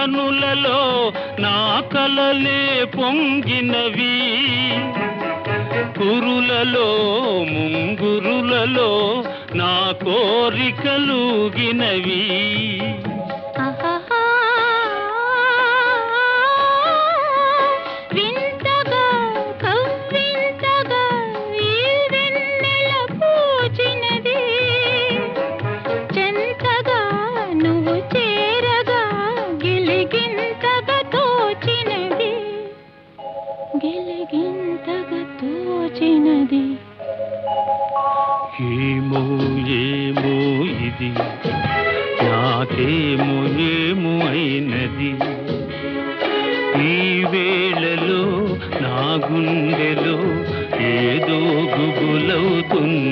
కనులలో నా కలలే పొంగినవి, కురులలో ముంగురులలో నా కోరికలుగినవి. ఏమో ఏమో ఇది నాకేమో ఏమో అయినది, ఈ వేళలో నా గుండెలో ఏదో గుబులవుతున్నది.